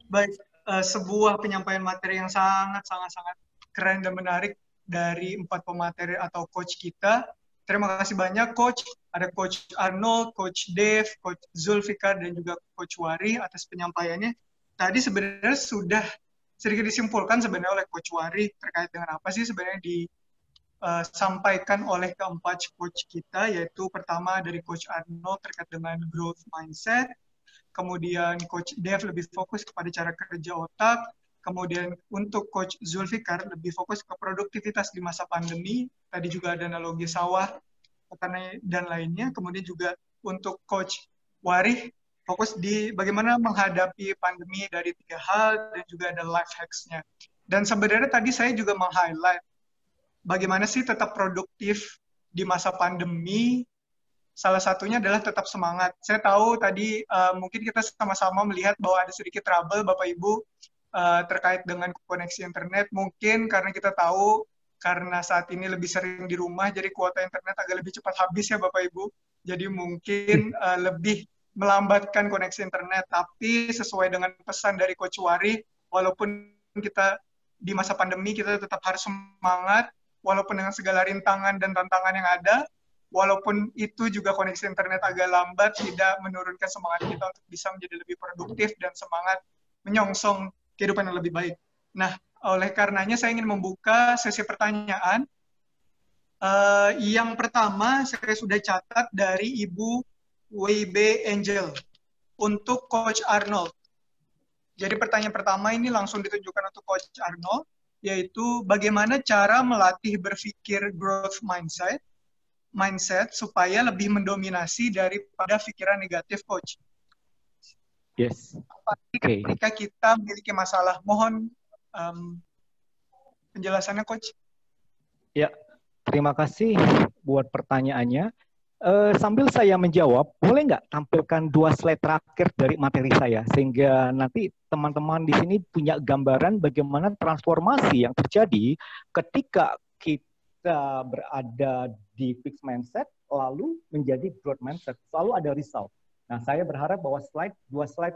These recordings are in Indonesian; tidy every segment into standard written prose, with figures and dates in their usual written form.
Baik, sebuah penyampaian materi yang sangat keren dan menarik dari 4 pemateri atau coach kita. Terima kasih banyak Coach. Ada Coach Arnold, Coach Dave, Coach Zulfikar, dan juga Coach Wari atas penyampaiannya. Tadi sebenarnya sudah sedikit disimpulkan sebenarnya oleh Coach Wari terkait dengan apa sih sebenarnya disampaikan oleh keempat coach kita, yaitu pertama dari Coach Arnold terkait dengan growth mindset, kemudian Coach Dev lebih fokus kepada cara kerja otak, kemudian untuk Coach Zulfikar lebih fokus ke produktivitas di masa pandemi, tadi juga ada analogi sawah, petani, dan lainnya, kemudian juga untuk Coach Warih fokus di bagaimana menghadapi pandemi dari 3 hal, dan juga ada life hacks-nya. Dan sebenarnya tadi saya juga meng-highlight bagaimana sih tetap produktif di masa pandemi. Salah satunya adalah tetap semangat. Saya tahu tadi mungkin kita sama-sama melihat bahwa ada sedikit trouble Bapak Ibu terkait dengan koneksi internet. Mungkin karena kita tahu karena saat ini lebih sering di rumah, jadi kuota internet agak lebih cepat habis ya Bapak Ibu. Jadi mungkin lebih melambatkan koneksi internet. Tapi sesuai dengan pesan dari Coach Wari, walaupun kita di masa pandemi kita tetap harus semangat, walaupun dengan segala rintangan dan tantangan yang ada, walaupun itu juga koneksi internet agak lambat, tidak menurunkan semangat kita untuk bisa menjadi lebih produktif dan semangat menyongsong kehidupan yang lebih baik. Nah, oleh karenanya saya ingin membuka sesi pertanyaan. Yang pertama saya sudah catat dari Ibu WB Angel untuk Coach Arnold. Jadi pertanyaan pertama ini langsung ditujukan untuk Coach Arnold, yaitu bagaimana cara melatih berpikir growth mindset supaya lebih mendominasi daripada pikiran negatif, Coach. Yes. Okay. Ketika kita memiliki masalah, mohon penjelasannya, Coach. Ya, terima kasih buat pertanyaannya. Sambil saya menjawab, boleh nggak tampilkan 2 slide terakhir dari materi saya, sehingga nanti teman-teman di sini punya gambaran bagaimana transformasi yang terjadi ketika kita berada di fixed mindset, lalu menjadi growth mindset, selalu ada result. Nah, saya berharap bahwa 2 slide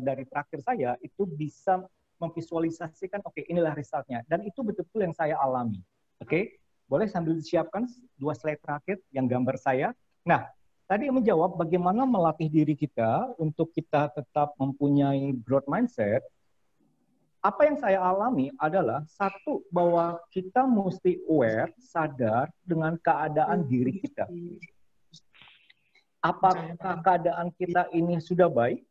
dari terakhir saya itu bisa memvisualisasikan, oke, inilah resultnya, dan itu betul-betul yang saya alami. Oke. Boleh sambil disiapkan 2 slide terakhir yang gambar saya. Nah, tadi menjawab bagaimana melatih diri kita untuk kita tetap mempunyai growth mindset. Apa yang saya alami adalah, satu, bahwa kita mesti aware, sadar dengan keadaan diri kita. Apakah keadaan kita ini sudah baik?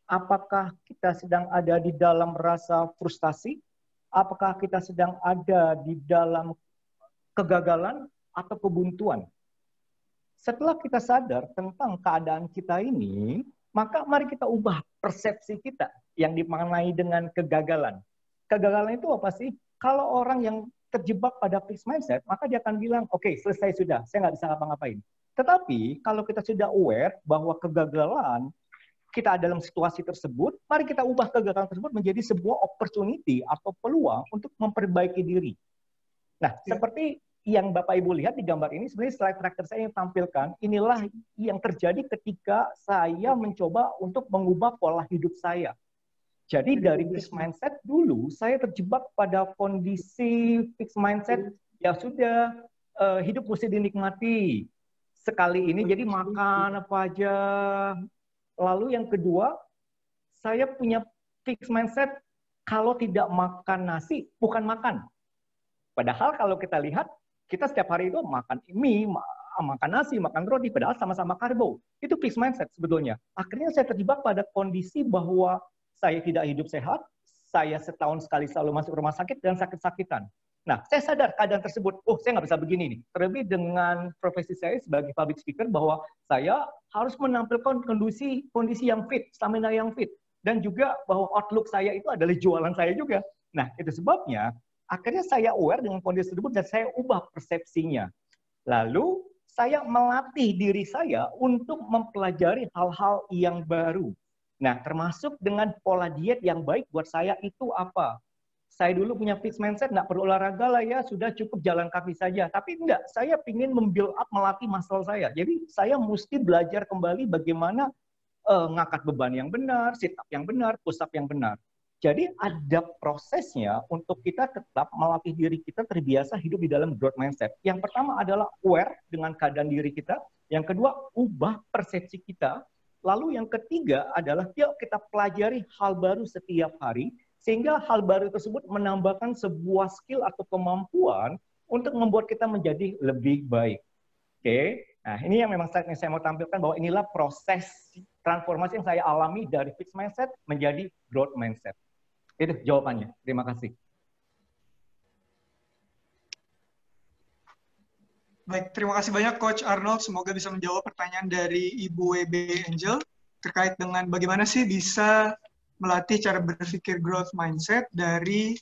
Apakah kita sedang ada di dalam rasa frustasi? Apakah kita sedang ada di dalam kegagalan atau kebuntuan? Setelah kita sadar tentang keadaan kita ini, maka mari kita ubah persepsi kita yang dimaknai dengan kegagalan. Kegagalan itu apa sih? Kalau orang yang terjebak pada fixed mindset, maka dia akan bilang, oke, selesai sudah, saya nggak bisa ngapa-ngapain. Tetapi kalau kita sudah aware bahwa kegagalan kita dalam situasi tersebut, mari kita ubah kegagalan tersebut menjadi sebuah opportunity atau peluang untuk memperbaiki diri. Nah, seperti yang Bapak Ibu lihat di gambar ini, sebenarnya slide terakhir saya yang tampilkan, inilah yang terjadi ketika saya mencoba untuk mengubah pola hidup saya. Jadi dari fixed mindset dulu, saya terjebak pada kondisi fixed mindset, ya sudah, hidup mesti dinikmati. Sekali ini jadi makan apa aja. Lalu yang kedua, saya punya fixed mindset, kalau tidak makan nasi, bukan makan. Padahal kalau kita lihat, kita setiap hari itu makan mie, makan nasi, makan roti, padahal sama-sama karbo. Itu fixed mindset sebetulnya. Akhirnya saya terjebak pada kondisi bahwa saya tidak hidup sehat, saya setahun sekali selalu masuk rumah sakit dan sakit-sakitan. Nah, saya sadar keadaan tersebut, oh saya nggak bisa begini nih. Terlebih dengan profesi saya sebagai public speaker, bahwa saya harus menampilkan kondisi yang fit, stamina yang fit. Dan juga bahwa outlook saya itu adalah jualan saya juga. Nah, itu sebabnya akhirnya saya aware dengan kondisi tersebut dan saya ubah persepsinya. Lalu saya melatih diri saya untuk mempelajari hal-hal yang baru. Nah, termasuk dengan pola diet yang baik buat saya itu apa? Saya dulu punya fixed mindset, nggak perlu olahraga lah ya, sudah cukup jalan kaki saja. Tapi enggak, saya ingin membuild up, melatih muscle saya. Jadi saya mesti belajar kembali bagaimana ngangkat beban yang benar, sit up yang benar, push up yang benar. Jadi ada prosesnya untuk kita tetap melatih diri kita terbiasa hidup di dalam growth mindset. Yang pertama adalah aware dengan keadaan diri kita. Yang kedua, ubah persepsi kita. Lalu yang ketiga adalah yuk kita pelajari hal baru setiap hari, sehingga hal baru tersebut menambahkan sebuah skill atau kemampuan untuk membuat kita menjadi lebih baik. Oke, nah ini yang memang saya mau tampilkan bahwa inilah proses transformasi yang saya alami dari fixed mindset menjadi growth mindset. Itu jawabannya. Terima kasih. Baik, terima kasih banyak Coach Arnold. Semoga bisa menjawab pertanyaan dari Ibu WB Angel terkait dengan bagaimana sih bisa melatih cara berpikir growth mindset dari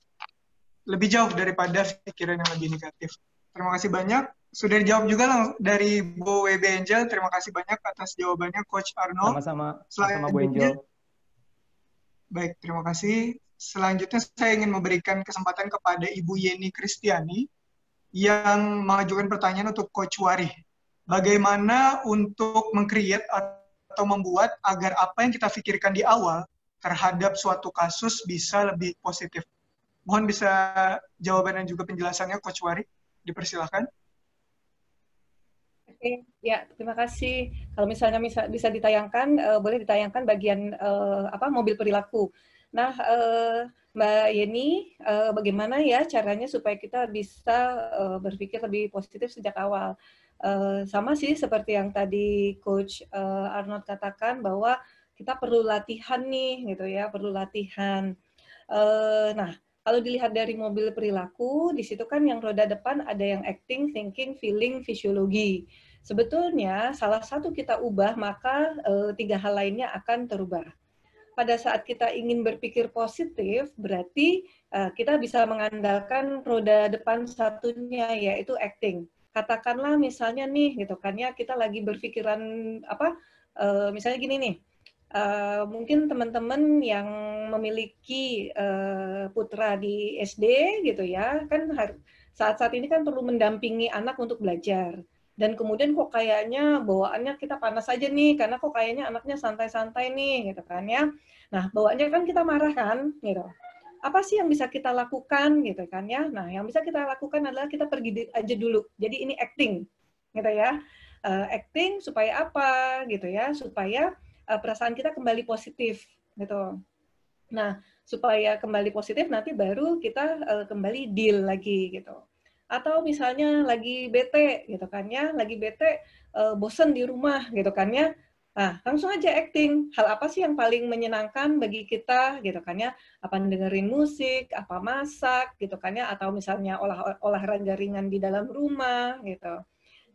lebih jauh daripada pikiran yang lebih negatif. Terima kasih banyak. Sudah dijawab juga dari Bu WB Angel. Terima kasih banyak atas jawabannya Coach Arnold. Sama-sama Bu Angel. Baik, terima kasih. Selanjutnya saya ingin memberikan kesempatan kepada Ibu Yeni Kristiani yang mengajukan pertanyaan untuk Coach Wari. Bagaimana untuk meng-create atau membuat agar apa yang kita pikirkan di awal terhadap suatu kasus bisa lebih positif? Mohon bisa jawaban dan juga penjelasannya Coach Wari. Dipersilakan. Oke, ya terima kasih. Kalau misalnya bisa ditayangkan, boleh ditayangkan bagian mobil perilaku. Nah, Mbak Yeni, bagaimana ya caranya supaya kita bisa berpikir lebih positif sejak awal? Sama sih seperti yang tadi Coach Arnold katakan bahwa kita perlu latihan nih, gitu ya, perlu latihan. Nah, kalau dilihat dari mobil perilaku, di situ kan yang roda depan ada yang acting, thinking, feeling, fisiologi. Sebetulnya salah satu kita ubah, maka 3 hal lainnya akan terubah. Pada saat kita ingin berpikir positif, berarti kita bisa mengandalkan roda depan satunya, yaitu acting. Katakanlah misalnya nih, gitu kan ya, kita lagi berpikiran misalnya gini nih, mungkin teman-teman yang memiliki putra di SD gitu ya, kan saat-saat ini kan perlu mendampingi anak untuk belajar. Dan kemudian kok kayaknya bawaannya kita panas aja nih, karena kok kayaknya anaknya santai-santai nih, gitu kan ya. Nah, bawaannya kan kita marah kan, gitu. Apa sih yang bisa kita lakukan, gitu kan ya. Nah, yang bisa kita lakukan adalah kita pergi aja dulu. Jadi ini acting, gitu ya. Acting supaya apa, gitu ya, supaya perasaan kita kembali positif gitu. Nah, supaya kembali positif nanti baru kita kembali deal lagi gitu. Atau misalnya lagi bete gitu kan ya, lagi bete bosen di rumah gitu kan ya. Nah, langsung aja acting. Hal apa sih yang paling menyenangkan bagi kita gitu kan ya? Apa dengerin musik, apa masak gitu kan ya, atau misalnya olahraga ringan di dalam rumah gitu.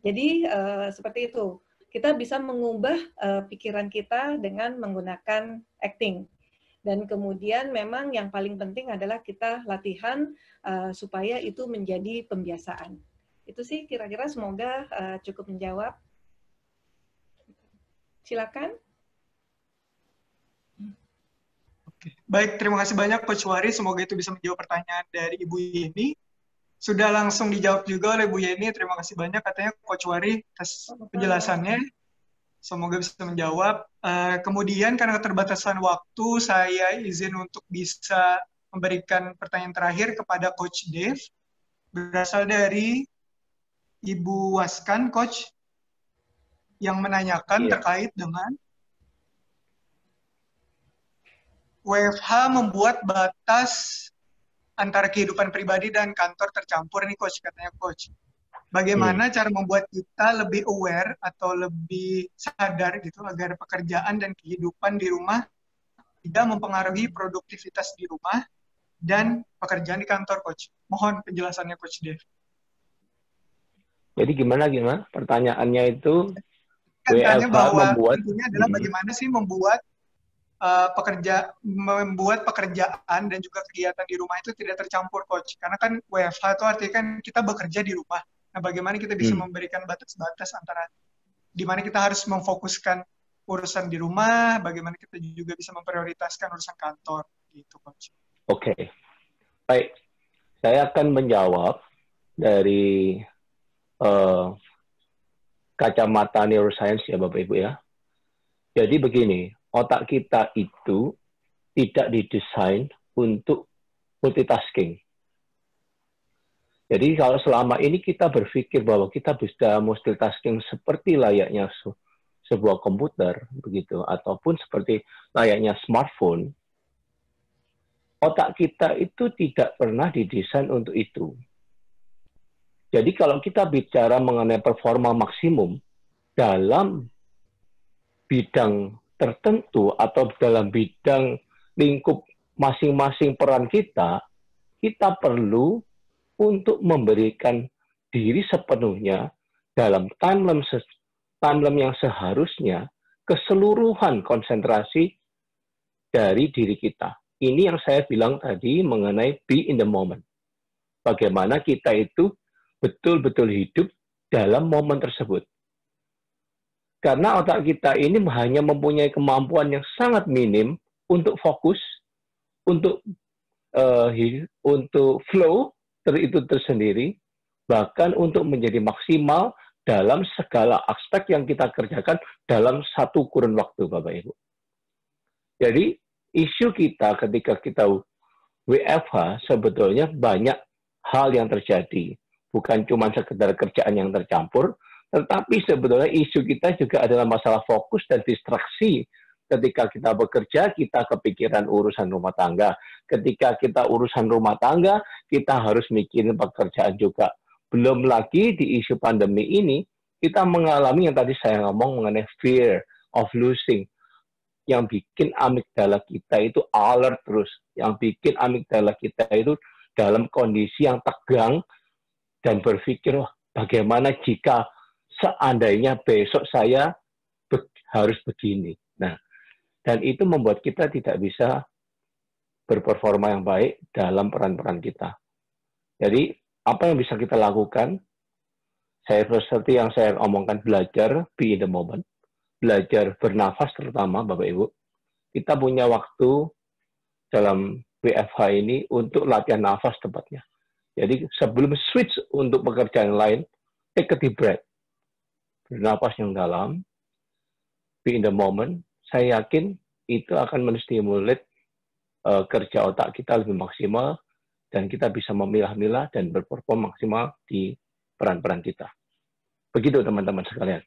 Jadi seperti itu. Kita bisa mengubah pikiran kita dengan menggunakan acting. Dan kemudian memang yang paling penting adalah kita latihan supaya itu menjadi pembiasaan. Itu sih kira-kira, semoga cukup menjawab. Silakan. Oke. Baik, terima kasih banyak Coach Wari. Semoga itu bisa menjawab pertanyaan dari Ibu Yeni. Sudah langsung dijawab juga oleh Bu Yeni. Terima kasih banyak katanya Coach Wari atas penjelasannya. Semoga bisa menjawab. Kemudian karena keterbatasan waktu, saya izin untuk bisa memberikan pertanyaan terakhir kepada Coach Dave. Berasal dari Ibu Waskan, Coach, yang menanyakan terkait dengan WFH membuat batas antara kehidupan pribadi dan kantor tercampur nih Coach, katanya Coach. Bagaimana cara membuat kita lebih aware atau lebih sadar gitu agar pekerjaan dan kehidupan di rumah tidak mempengaruhi produktivitas di rumah dan pekerjaan di kantor, Coach. Mohon penjelasannya Coach Dev. Jadi gimana? Pertanyaannya itu Katanya WFH bahwa membuat intinya adalah bagaimana sih membuat pekerjaan dan juga kegiatan di rumah itu tidak tercampur, Coach. Karena kan WFH itu artinya kan kita bekerja di rumah. Nah, bagaimana kita bisa memberikan batas-batas antara di mana kita harus memfokuskan urusan di rumah, bagaimana kita juga bisa memprioritaskan urusan kantor, gitu, Coach. Oke. Baik. Saya akan menjawab dari kacamata neuroscience ya Bapak Ibu ya. Jadi begini, otak kita itu tidak didesain untuk multitasking. Jadi kalau selama ini kita berpikir bahwa kita bisa multitasking seperti layaknya sebuah komputer, begitu, ataupun seperti layaknya smartphone, otak kita itu tidak pernah didesain untuk itu. Jadi kalau kita bicara mengenai performa maksimum dalam bidang tertentu atau dalam bidang lingkup masing-masing peran kita, kita perlu untuk memberikan diri sepenuhnya dalam timeline yang seharusnya keseluruhan konsentrasi dari diri kita. Ini yang saya bilang tadi mengenai be in the moment. Bagaimana kita itu betul-betul hidup dalam momen tersebut. Karena otak kita ini hanya mempunyai kemampuan yang sangat minim untuk fokus, untuk flow itu tersendiri, bahkan untuk menjadi maksimal dalam segala aspek yang kita kerjakan dalam satu kurun waktu, Bapak Ibu. Jadi, isu kita ketika kita WFH sebetulnya banyak hal yang terjadi. Bukan cuma sekedar kerjaan yang tercampur, tetapi sebetulnya isu kita juga adalah masalah fokus dan distraksi. Ketika kita bekerja, kita kepikiran urusan rumah tangga. Ketika kita urusan rumah tangga, kita harus mikirin pekerjaan juga. Belum lagi di isu pandemi ini, kita mengalami yang tadi saya ngomong mengenai fear of losing. Yang bikin amigdala kita itu alert terus. Yang bikin amigdala kita itu dalam kondisi yang tegang dan berpikir, wah, bagaimana jika seandainya besok saya harus begini. Nah, dan itu membuat kita tidak bisa berperforma yang baik dalam peran-peran kita. Jadi, apa yang bisa kita lakukan? Seperti yang saya omongkan, belajar be in the moment. Belajar bernafas terutama, Bapak Ibu. Kita punya waktu dalam WFH ini untuk latihan nafas tepatnya. Jadi, sebelum switch untuk pekerjaan lain, take a deep breath. Bernafas yang dalam, be in the moment. Saya yakin itu akan menstimulat kerja otak kita lebih maksimal dan kita bisa memilah-milah dan berperform maksimal di peran-peran kita. Begitu teman-teman sekalian.